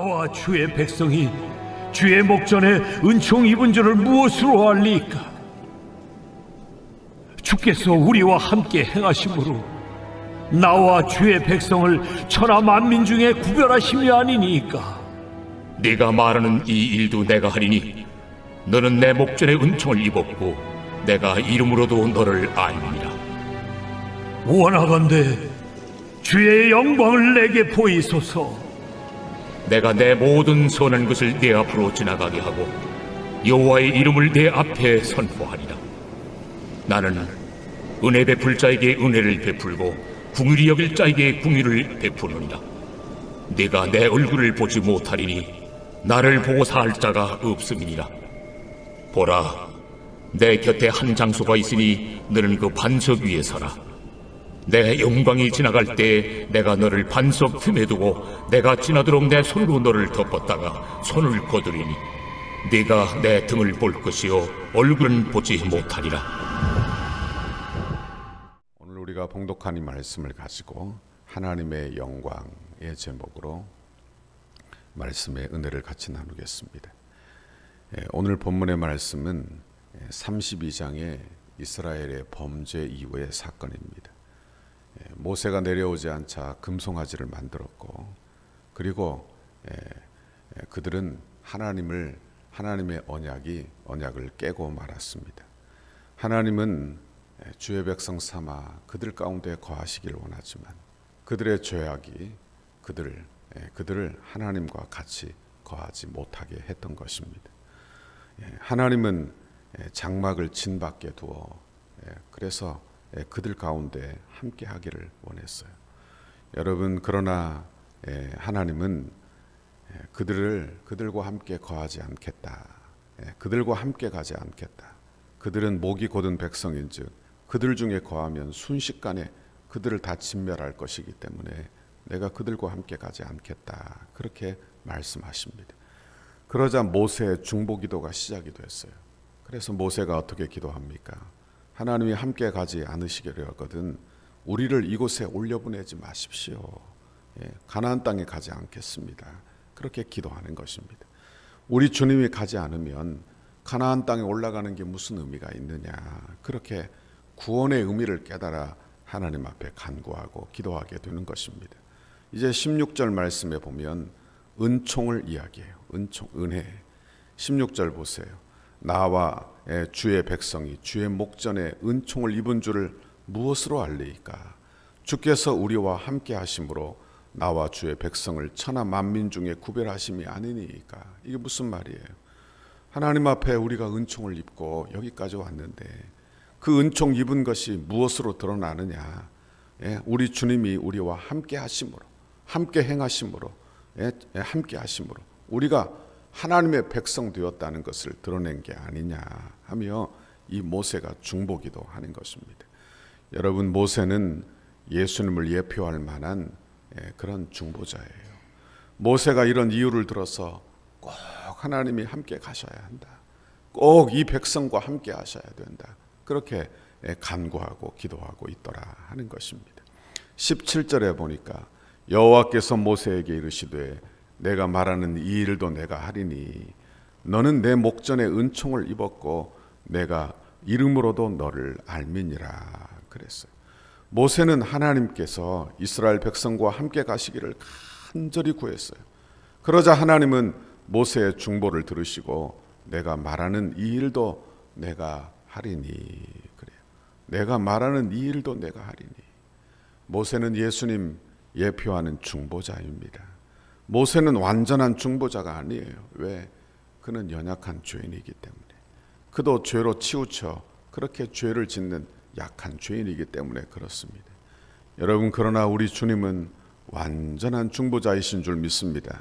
나와 주의 백성이 주의 목전에 은총 입은 줄을 무엇으로 알리까? 주께서 우리와 함께 행하심으로 나와 주의 백성을 천하 만민 중에 구별하심이 아니니까. 네가 말하는 이 일도 내가 하리니 너는 내 목전에 은총을 입었고 내가 이름으로도 너를 알리니라. 원하건대 주의 영광을 내게 보이소서. 내가 내 모든 선한 것을 네 앞으로 지나가게 하고 여호와의 이름을 내 앞에 선포하리라. 나는 은혜 베풀 자에게 은혜를 베풀고 궁휼히 여길 자에게 궁휼을 베푸느니라. 네가 내 얼굴을 보지 못하리니 나를 보고 살 자가 없음이니라. 보라, 내 곁에 한 장소가 있으니 너는 그 반석 위에 서라. 내 영광이 지나갈 때 내가 너를 반석 틈에 두고 내가 지나도록 내 손으로 너를 덮었다가 손을 거두리니 네가 내 등을 볼 것이요 얼굴은 보지 못하리라. 오늘 우리가 봉독한 이 말씀을 가지고 하나님의 영광의 제목으로 말씀의 은혜를 같이 나누겠습니다. 오늘 본문의 말씀은 32장의 이스라엘의 범죄 이후의 사건입니다. 모세가 내려오지 않자 금송아지를 만들었고, 그리고 그들은 하나님의 언약을 깨고 말았습니다. 하나님은 주의 백성 삼아 그들 가운데 거하시길 원하지만 그들의 죄악이 그들을 하나님과 같이 거하지 못하게 했던 것입니다. 하나님은 장막을 진 밖에 두어 그래서 그들 가운데 함께 하기를 원했어요. 여러분, 그러나 하나님은 그들과 함께 거하지 않겠다. 그들과 함께 가지 않겠다. 그들은 목이 곧은 백성인즉 그들 중에 거하면 순식간에 그들을 다 진멸할 것이기 때문에 내가 그들과 함께 가지 않겠다. 그렇게 말씀하십니다. 그러자 모세의 중보기도가 시작이 됐어요. 그래서 모세가 어떻게 기도합니까? 하나님이 함께 가지 않으시기로 하거든 우리를 이곳에 올려보내지 마십시오. 가나안 땅에 가지 않겠습니다. 그렇게 기도하는 것입니다. 우리 주님이 가지 않으면 가나안 땅에 올라가는 게 무슨 의미가 있느냐. 그렇게 구원의 의미를 깨달아 하나님 앞에 간구하고 기도하게 되는 것입니다. 이제 16절 말씀에 보면 은총을 이야기해요. 은총, 은혜. 16절 보세요. 나와 주의 백성이 주의 목전에 은총을 입은 줄을 무엇으로 알리이까? 주께서 우리와 함께 하심으로 나와 주의 백성을 천하 만민 중에 구별하심이 아니니까. 이게 무슨 말이에요? 하나님 앞에 우리가 은총을 입고 여기까지 왔는데 그 은총 입은 것이 무엇으로 드러나느냐? 우리 주님이 우리와 함께 하심으로, 함께 행하심으로, 함께 하심으로 우리가 하나님의 백성 되었다는 것을 드러낸 게 아니냐 하며 이 모세가 중보기도 하는 것입니다. 여러분, 모세는 예수님을 예표할 만한 그런 중보자예요. 모세가 이런 이유를 들어서 꼭 하나님이 함께 가셔야 한다. 꼭 이 백성과 함께 하셔야 된다. 그렇게 간구하고 기도하고 있더라 하는 것입니다. 17절에 보니까 여호와께서 모세에게 이르시되 내가 말하는 이 일도 내가 하리니 너는 내 목전에 은총을 입었고 내가 이름으로도 너를 알미니라 그랬어요. 모세는 하나님께서 이스라엘 백성과 함께 가시기를 간절히 구했어요. 그러자 하나님은 모세의 중보를 들으시고 내가 말하는 이 일도 내가 하리니 그래요. 내가 말하는 이 일도 내가 하리니. 모세는 예수님 예표하는 중보자입니다. 모세는 완전한 중보자가 아니에요. 왜? 그는 연약한 죄인이기 때문에. 그도 죄로 치우쳐 그렇게 죄를 짓는 약한 죄인이기 때문에 그렇습니다. 여러분, 그러나 우리 주님은 완전한 중보자이신 줄 믿습니다.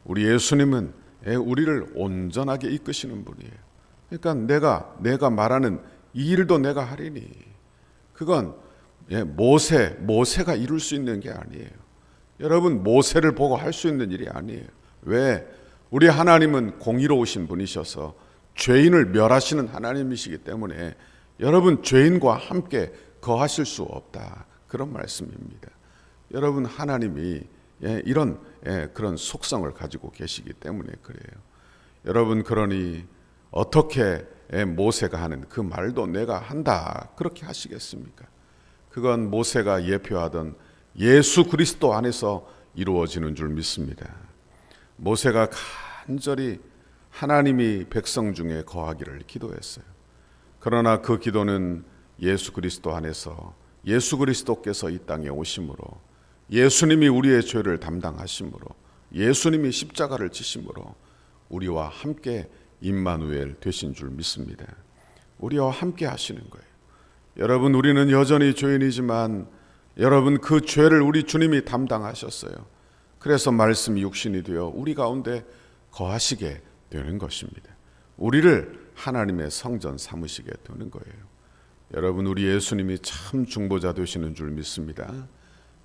우리 예수님은 우리를 온전하게 이끄시는 분이에요. 그러니까 내가 말하는 이 일도 내가 하리니 그건 모세가 이룰 수 있는 게 아니에요. 여러분, 모세를 보고 할 수 있는 일이 아니에요. 왜? 우리 하나님은 공의로우신 분이셔서 죄인을 멸하시는 하나님이시기 때문에 여러분, 죄인과 함께 거하실 수 없다. 그런 말씀입니다. 여러분, 하나님이 이런 그런 속성을 가지고 계시기 때문에 그래요. 여러분, 그러니 어떻게 모세가 하는 그 말도 내가 한다 그렇게 하시겠습니까? 그건 모세가 예표하던 예수 그리스도 안에서 이루어지는 줄 믿습니다. 모세가 간절히 하나님이 백성 중에 거하기를 기도했어요. 그러나 그 기도는 예수 그리스도 안에서 예수 그리스도께서 이 땅에 오심으로, 예수님이 우리의 죄를 담당하심으로, 예수님이 십자가를 지심으로 우리와 함께 임마누엘 되신 줄 믿습니다. 우리와 함께 하시는 거예요. 여러분, 우리는 여전히 죄인이지만 여러분, 그 죄를 우리 주님이 담당하셨어요. 그래서 말씀이 육신이 되어 우리 가운데 거하시게 되는 것입니다. 우리를 하나님의 성전 삼으시게 되는 거예요. 여러분, 우리 예수님이 참 중보자 되시는 줄 믿습니다.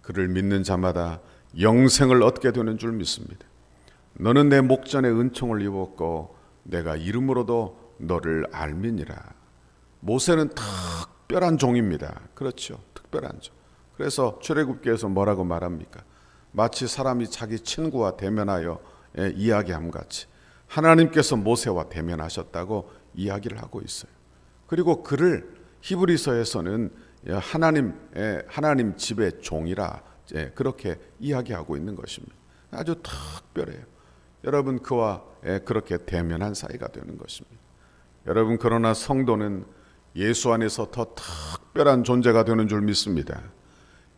그를 믿는 자마다 영생을 얻게 되는 줄 믿습니다. 너는 내 목전에 은총을 입었고 내가 이름으로도 너를 알미니라. 모세는 특별한 종입니다. 그렇죠, 특별한 종. 그래서 출애굽기에서 뭐라고 말합니까? 마치 사람이 자기 친구와 대면하여 이야기함 같이 하나님께서 모세와 대면하셨다고 이야기를 하고 있어요. 그리고 그를 히브리서에서는 하나님 집의 종이라 그렇게 이야기하고 있는 것입니다. 아주 특별해요. 여러분, 그와 그렇게 대면한 사이가 되는 것입니다. 여러분, 그러나 성도는 예수 안에서 더 특별한 존재가 되는 줄 믿습니다.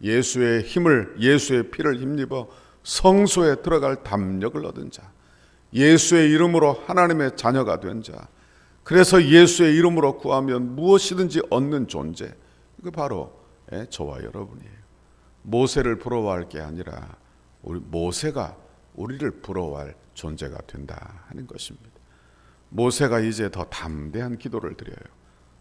예수의 힘을, 예수의 피를 힘입어 성소에 들어갈 담력을 얻은 자, 예수의 이름으로 하나님의 자녀가 된 자, 그래서 예수의 이름으로 구하면 무엇이든지 얻는 존재, 그 바로 저와 여러분이에요. 모세를 부러워할 게 아니라 모세가 우리를 부러워할 존재가 된다 하는 것입니다. 모세가 이제 더 담대한 기도를 드려요.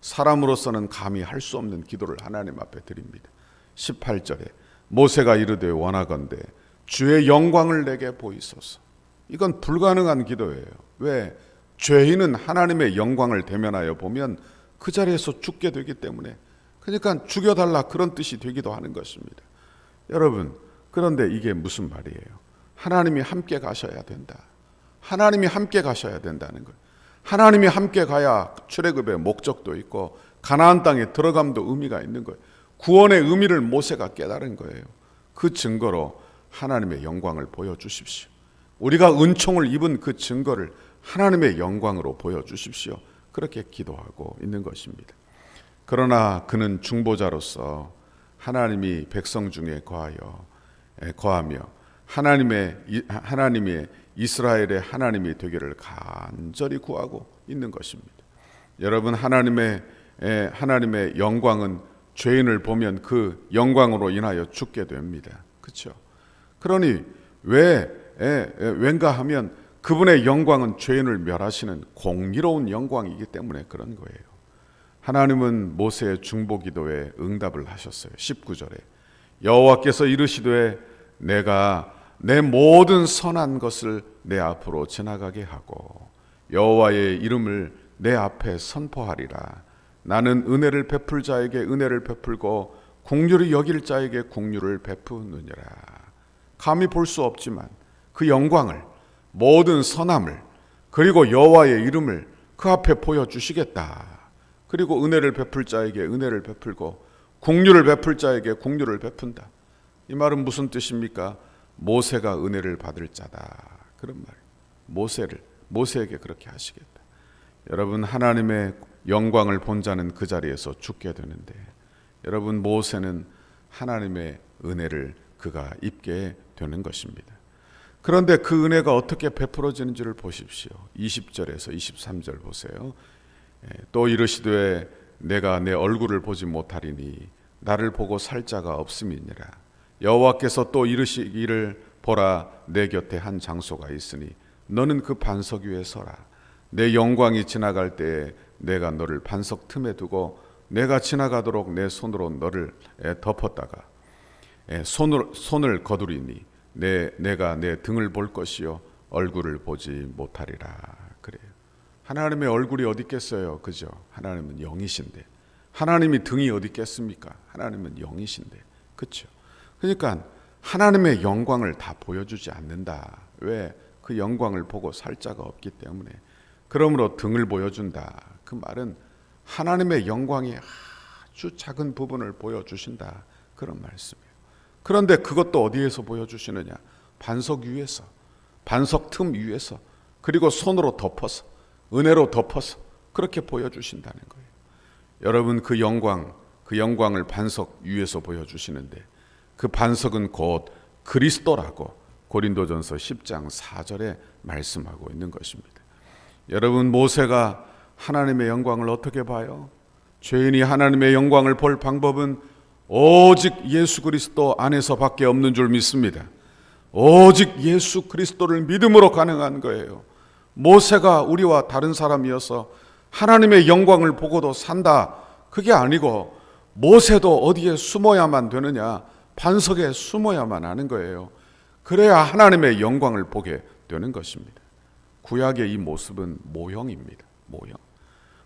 사람으로서는 감히 할 수 없는 기도를 하나님 앞에 드립니다. 18절에 모세가 이르되 원하건대 주의 영광을 내게 보이소서. 이건 불가능한 기도예요. 왜? 죄인은 하나님의 영광을 대면하여 보면 그 자리에서 죽게 되기 때문에, 그러니까 죽여달라 그런 뜻이 되기도 하는 것입니다. 여러분, 그런데 이게 무슨 말이에요? 하나님이 함께 가셔야 된다. 하나님이 함께 가셔야 된다는 거예요. 하나님이 함께 가야 출애굽의 목적도 있고 가나안 땅에 들어감도 의미가 있는 거예요. 구원의 의미를 모세가 깨달은 거예요. 그 증거로 하나님의 영광을 보여주십시오. 우리가 은총을 입은 그 증거를 하나님의 영광으로 보여주십시오. 그렇게 기도하고 있는 것입니다. 그러나 그는 중보자로서 하나님이 백성 중에 거하며 하나님의 이스라엘의 하나님이 되기를 간절히 구하고 있는 것입니다. 여러분, 하나님의 영광은 죄인을 보면 그 영광으로 인하여 죽게 됩니다. 그렇죠? 그러니 왠가 하면 그분의 영광은 죄인을 멸하시는 공의로운 영광이기 때문에 그런 거예요. 하나님은 모세의 중보기도에 응답을 하셨어요. 19절에 여호와께서 이르시되 내가 내 모든 선한 것을 내 앞으로 지나가게 하고 여호와의 이름을 내 앞에 선포하리라. 나는 은혜를 베풀 자에게 은혜를 베풀고 긍휼히 여길 자에게 긍휼을 베푸느니라. 감히 볼 수 없지만 그 영광을, 모든 선함을, 그리고 여호와의 이름을 그 앞에 보여주시겠다. 그리고 은혜를 베풀 자에게 은혜를 베풀고 긍휼을 베풀 자에게 긍휼을 베푼다. 이 말은 무슨 뜻입니까? 모세가 은혜를 받을 자다, 그런 말이에요. 모세에게 그렇게 하시겠다. 여러분, 하나님의 영광을 본 자는 그 자리에서 죽게 되는데, 여러분, 모세는 하나님의 은혜를 그가 입게 되는 것입니다. 그런데 그 은혜가 어떻게 베풀어지는지를 보십시오. 20절에서 23절 보세요. 또 이르시되 내가 내 얼굴을 보지 못하리니 나를 보고 살 자가 없음이니라. 여호와께서 또 이르시기를 보라, 내 곁에 한 장소가 있으니 너는 그 반석 위에 서라. 내 영광이 지나갈 때에 내가 너를 반석 틈에 두고 내가 지나가도록 내 손으로 너를 덮었다가 손을 거두리니 내가 내 등을 볼 것이요 얼굴을 보지 못하리라. 그래요. 하나님의 얼굴이 어디 있겠어요? 그죠? 하나님은 영이신데 하나님이 등이 어디 있겠습니까? 하나님은 영이신데, 그렇죠? 그러니까 하나님의 영광을 다 보여주지 않는다. 왜? 그 영광을 보고 살 자가 없기 때문에. 그러므로 등을 보여준다. 그 말은 하나님의 영광이 아주 작은 부분을 보여주신다. 그런 말씀이에요. 그런데 그것도 어디에서 보여주시느냐? 반석 위에서, 반석 틈 위에서, 그리고 손으로 덮어서, 은혜로 덮어서 그렇게 보여주신다는 거예요. 여러분, 그 영광을 반석 위에서 보여주시는데 그 반석은 곧 그리스도라고 고린도전서 10장 4절에 말씀하고 있는 것입니다. 여러분, 모세가 하나님의 영광을 어떻게 봐요? 죄인이 하나님의 영광을 볼 방법은 오직 예수 그리스도 안에서밖에 없는 줄 믿습니다. 오직 예수 그리스도를 믿음으로 가능한 거예요. 모세가 우리와 다른 사람이어서 하나님의 영광을 보고도 산다, 그게 아니고 모세도 어디에 숨어야만 되느냐? 반석에 숨어야만 하는 거예요. 그래야 하나님의 영광을 보게 되는 것입니다. 구약의 이 모습은 모형입니다. 모형.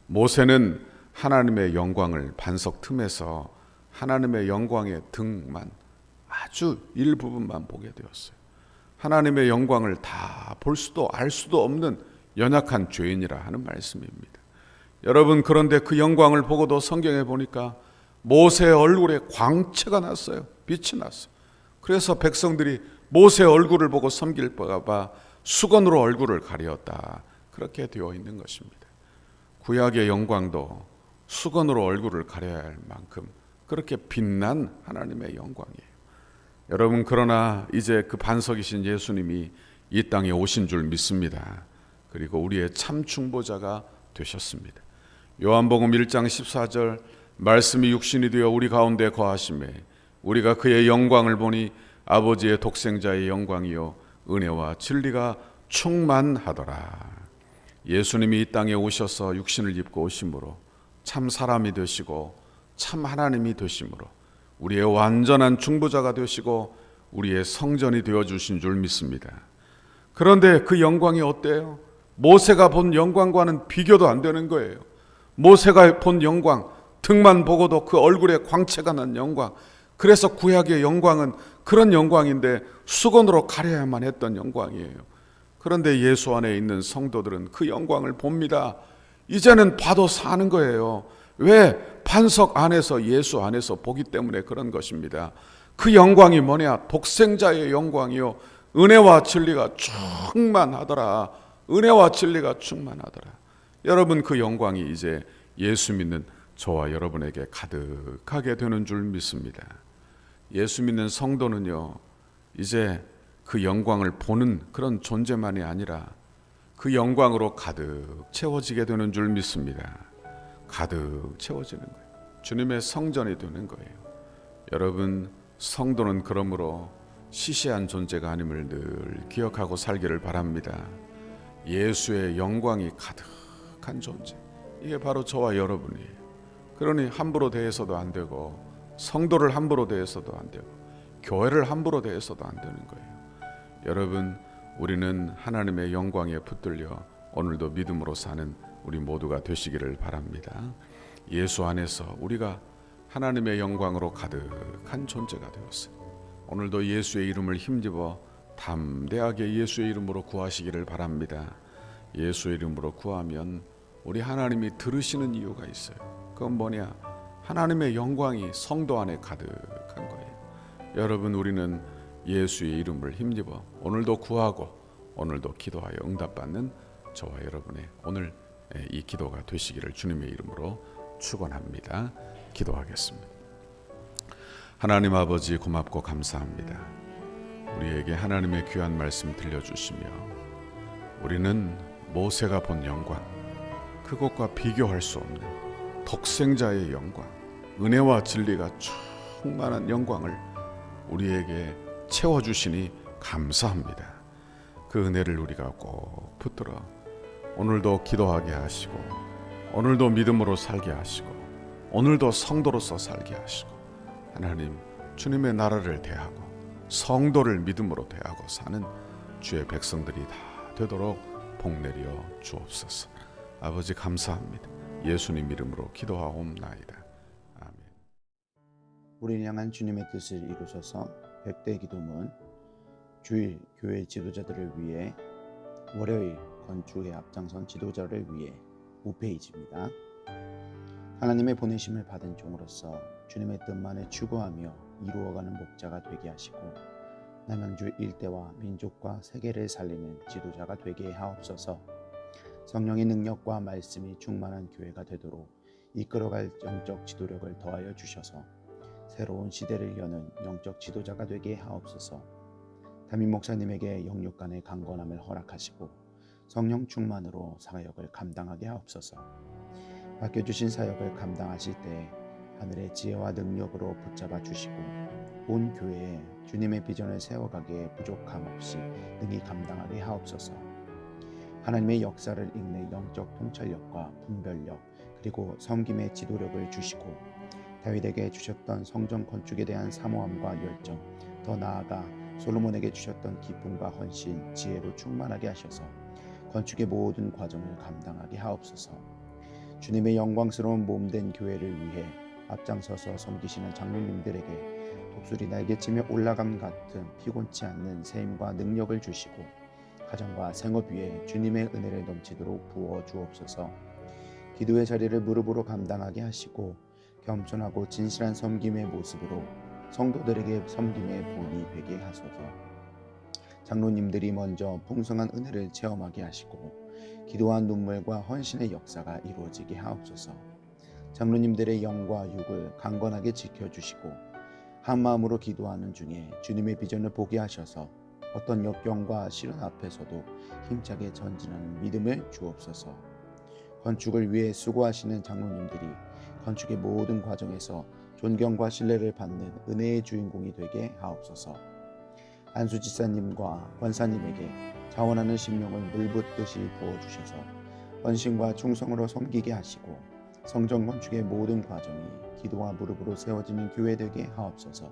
모세는 하나님의 영광을 반석 틈에서 하나님의 영광의 등만, 아주 일부분만 보게 되었어요. 하나님의 영광을 다 볼 수도 알 수도 없는 연약한 죄인이라 하는 말씀입니다. 여러분, 그런데 그 영광을 보고도 성경에 보니까 모세의 얼굴에 광채가 났어요. 빛이 났어요. 그래서 백성들이 모세의 얼굴을 보고 섬길까 봐 수건으로 얼굴을 가렸다. 그렇게 되어 있는 것입니다. 구약의 영광도 수건으로 얼굴을 가려야 할 만큼 그렇게 빛난 하나님의 영광이에요. 여러분, 그러나 이제 그 반석이신 예수님이 이 땅에 오신 줄 믿습니다. 그리고 우리의 참 중보자가 되셨습니다. 요한복음 1장 14절, 말씀이 육신이 되어 우리 가운데 거하심에 우리가 그의 영광을 보니 아버지의 독생자의 영광이요 은혜와 진리가 충만하더라. 예수님이 이 땅에 오셔서 육신을 입고 오심으로 참 사람이 되시고 참 하나님이 되심으로 우리의 완전한 중보자가 되시고 우리의 성전이 되어주신 줄 믿습니다. 그런데 그 영광이 어때요? 모세가 본 영광과는 비교도 안 되는 거예요. 모세가 본 영광, 등만 보고도 그 얼굴에 광채가 난 영광. 그래서 구약의 영광은 그런 영광인데 수건으로 가려야만 했던 영광이에요. 그런데 예수 안에 있는 성도들은 그 영광을 봅니다. 이제는 봐도 사는 거예요. 왜? 반석 안에서, 예수 안에서 보기 때문에 그런 것입니다. 그 영광이 뭐냐? 독생자의 영광이요 은혜와 진리가 충만하더라. 은혜와 진리가 충만하더라. 여러분, 그 영광이 이제 예수 믿는 저와 여러분에게 가득하게 되는 줄 믿습니다. 예수 믿는 성도는요, 이제 그 영광을 보는 그런 존재만이 아니라 그 영광으로 가득 채워지게 되는 줄 믿습니다. 가득 채워지는 거예요. 주님의 성전이 되는 거예요. 여러분, 성도는 그러므로 시시한 존재가 아님을 늘 기억하고 살기를 바랍니다. 예수의 영광이 가득한 존재, 이게 바로 저와 여러분이에요. 그러니 함부로 대해서도 안 되고 성도를 함부로 대해서도 안 되고 교회를 함부로 대해서도 안 되는 거예요. 여러분, 우리는 하나님의 영광에 붙들려 오늘도 믿음으로 사는 우리 모두가 되시기를 바랍니다. 예수 안에서 우리가 하나님의 영광으로 가득한 존재가 되었어요. 오늘도 예수의 이름을 힘입어 담대하게 예수의 이름으로 구하시기를 바랍니다. 예수의 이름으로 구하면 우리 하나님이 들으시는 이유가 있어요. 그건 뭐냐? 하나님의 영광이 성도 안에 가득한 거예요. 여러분, 우리는 예수의 이름을 힘입어 오늘도 구하고 오늘도 기도하여 응답받는 저와 여러분의 오늘 이 기도가 되시기를 주님의 이름으로 축원합니다. 기도하겠습니다. 하나님 아버지, 고맙고 감사합니다. 우리에게 하나님의 귀한 말씀 들려주시며 우리는 모세가 본 영광, 그것과 비교할 수 없는 독생자의 영광, 은혜와 진리가 충만한 영광을 우리에게 채워주시니 감사합니다. 그 은혜를 우리가 꼭 붙들어 오늘도 기도하게 하시고 오늘도 믿음으로 살게 하시고 오늘도 성도로서 살게 하시고 하나님, 주님의 나라를 대하고 성도를 믿음으로 대하고 사는 주의 백성들이 다 되도록 복내려 주옵소서. 아버지, 감사합니다. 예수님 이름으로 기도하옵나이다. 아멘. 우리를 향한 주님의 뜻을 이루셔서 100대 기도문, 주일 교회 지도자들을 위해, 월요일 건축에 앞장선 지도자를 위해 5페이지입니다. 하나님의 보내심을 받은 종으로서 주님의 뜻만을 추구하며 이루어가는 목자가 되게 하시고 남양주 일대와 민족과 세계를 살리는 지도자가 되게 하옵소서. 성령의 능력과 말씀이 충만한 교회가 되도록 이끌어갈 영적 지도력을 더하여 주셔서 새로운 시대를 여는 영적 지도자가 되게 하옵소서. 담임 목사님에게 영육 간의 강건함을 허락하시고 성령 충만으로 사역을 감당하게 하옵소서. 맡겨주신 사역을 감당하실 때 하늘의 지혜와 능력으로 붙잡아 주시고 온 교회에 주님의 비전을 세워가기에 부족함 없이 능히 감당하게 하옵소서. 하나님의 역사를 읽는 영적 통찰력과 분별력 그리고 섬김의 지도력을 주시고 다윗에게 주셨던 성전 건축에 대한 사모함과 열정, 더 나아가 솔로몬에게 주셨던 기쁨과 헌신, 지혜로 충만하게 하셔서 건축의 모든 과정을 감당하게 하옵소서. 주님의 영광스러운 몸된 교회를 위해 앞장서서 섬기시는 장로님들에게 독수리 날개치며 올라감 같은 피곤치 않는 세임과 능력을 주시고 가정과 생업 위에 주님의 은혜를 넘치도록 부어 주옵소서. 기도의 자리를 무릎으로 감당하게 하시고 겸손하고 진실한 섬김의 모습으로 성도들에게 섬김의 본이 되게 하소서. 장로님들이 먼저 풍성한 은혜를 체험하게 하시고 기도한 눈물과 헌신의 역사가 이루어지게 하옵소서. 장로님들의 영과 육을 강건하게 지켜주시고 한 마음으로 기도하는 중에 주님의 비전을 보게 하셔서 어떤 역경과 시련 앞에서도 힘차게 전진하는 믿음을 주옵소서. 건축을 위해 수고하시는 장로님들이 건축의 모든 과정에서 존경과 신뢰를 받는 은혜의 주인공이 되게 하옵소서. 안수 지사님과 권사님에게 자원하는 심령을 물붓듯이 부어주셔서 헌신과 충성으로 섬기게 하시고 성전 건축의 모든 과정이 기도와 무릎으로 세워지는 교회 되게 하옵소서.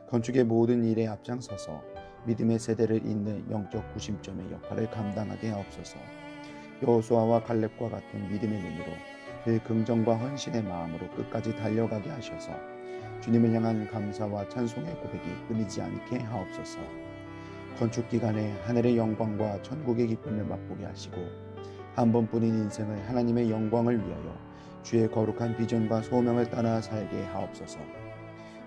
건축의 모든 일에 앞장서서 믿음의 세대를 잇는 영적 구심점의 역할을 감당하게 하옵소서. 여호수아와 갈렙과 같은 믿음의 눈으로 그 긍정과 헌신의 마음으로 끝까지 달려가게 하셔서 주님을 향한 감사와 찬송의 고백이 끊이지 않게 하옵소서. 건축 기간에 하늘의 영광과 천국의 기쁨을 맛보게 하시고 한 번뿐인 인생을 하나님의 영광을 위하여 주의 거룩한 비전과 소명을 따라 살게 하옵소서.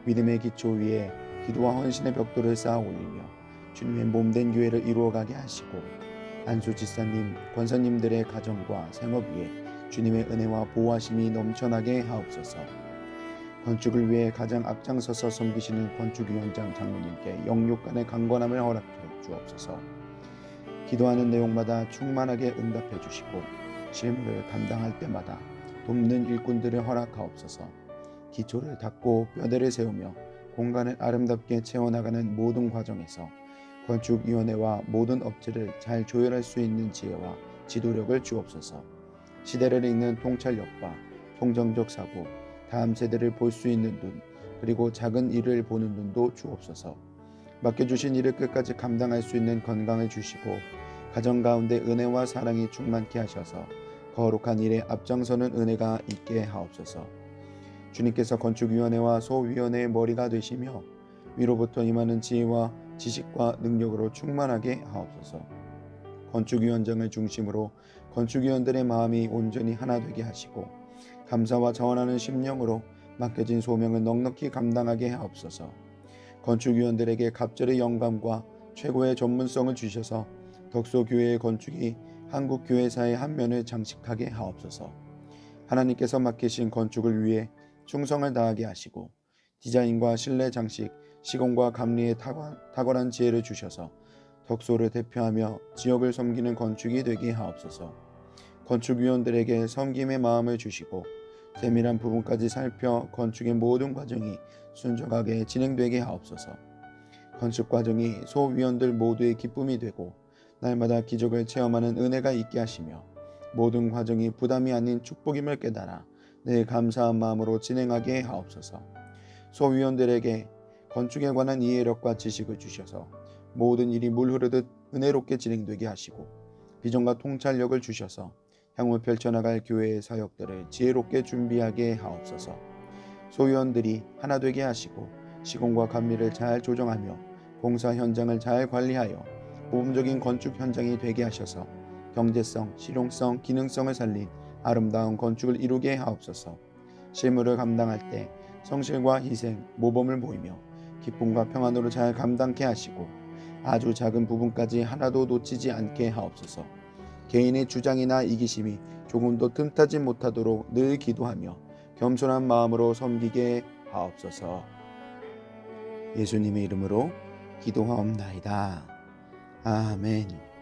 믿음의 기초 위에 기도와 헌신의 벽돌을 쌓아 올리며 주님의 몸된 교회를 이루어가게 하시고 안수 지사님, 권사님들의 가정과 생업 위에 주님의 은혜와 보호하심이 넘쳐나게 하옵소서. 건축을 위해 가장 앞장서서 섬기시는 건축위원장 장로님께 영육간의 강건함을 허락해 주옵소서. 기도하는 내용마다 충만하게 응답해 주시고 실무를 감당할 때마다 돕는 일꾼들을 허락하옵소서. 기초를 닦고 뼈대를 세우며 공간을 아름답게 채워나가는 모든 과정에서 건축위원회와 모든 업체를 잘 조율할 수 있는 지혜와 지도력을 주옵소서. 시대를 읽는 통찰력과 통정적 사고, 다음 세대를 볼 수 있는 눈, 그리고 작은 일을 보는 눈도 주옵소서. 맡겨주신 일을 끝까지 감당할 수 있는 건강을 주시고 가정 가운데 은혜와 사랑이 충만케 하셔서 거룩한 일에 앞장서는 은혜가 있게 하옵소서. 주님께서 건축위원회와 소위원회의 머리가 되시며 위로부터 임하는 지혜와 지식과 능력으로 충만하게 하옵소서. 건축위원장을 중심으로 건축위원들의 마음이 온전히 하나 되게 하시고 감사와 자원하는 심령으로 맡겨진 소명을 넉넉히 감당하게 하옵소서. 건축위원들에게 갑절의 영감과 최고의 전문성을 주셔서 덕소교회의 건축이 한국교회사의 한 면을 장식하게 하옵소서. 하나님께서 맡기신 건축을 위해 충성을 다하게 하시고 디자인과 실내 장식, 시공과 감리에 탁월한 지혜를 주셔서 덕소를 대표하며 지역을 섬기는 건축이 되게 하옵소서. 건축위원들에게 섬김의 마음을 주시고 세밀한 부분까지 살펴 건축의 모든 과정이 순조하게 진행되게 하옵소서. 건축 과정이 소위원들 모두의 기쁨이 되고 날마다 기적을 체험하는 은혜가 있게 하시며 모든 과정이 부담이 아닌 축복임을 깨달아 늘 감사한 마음으로 진행하게 하옵소서. 소위원들에게 건축에 관한 이해력과 지식을 주셔서 모든 일이 물 흐르듯 은혜롭게 진행되게 하시고 비전과 통찰력을 주셔서 향후 펼쳐나갈 교회의 사역들을 지혜롭게 준비하게 하옵소서. 소위원들이 하나 되게 하시고 시공과 감리를 잘 조정하며 공사 현장을 잘 관리하여 모범적인 건축 현장이 되게 하셔서 경제성, 실용성, 기능성을 살린 아름다운 건축을 이루게 하옵소서. 실무를 감당할 때 성실과 희생, 모범을 보이며 기쁨과 평안으로 잘 감당케 하시고 아주 작은 부분까지 하나도 놓치지 않게 하옵소서. 개인의 주장이나 이기심이 조금도 틈타지 못하도록 늘 기도하며 겸손한 마음으로 섬기게 하옵소서. 예수님의 이름으로 기도하옵나이다. 아멘.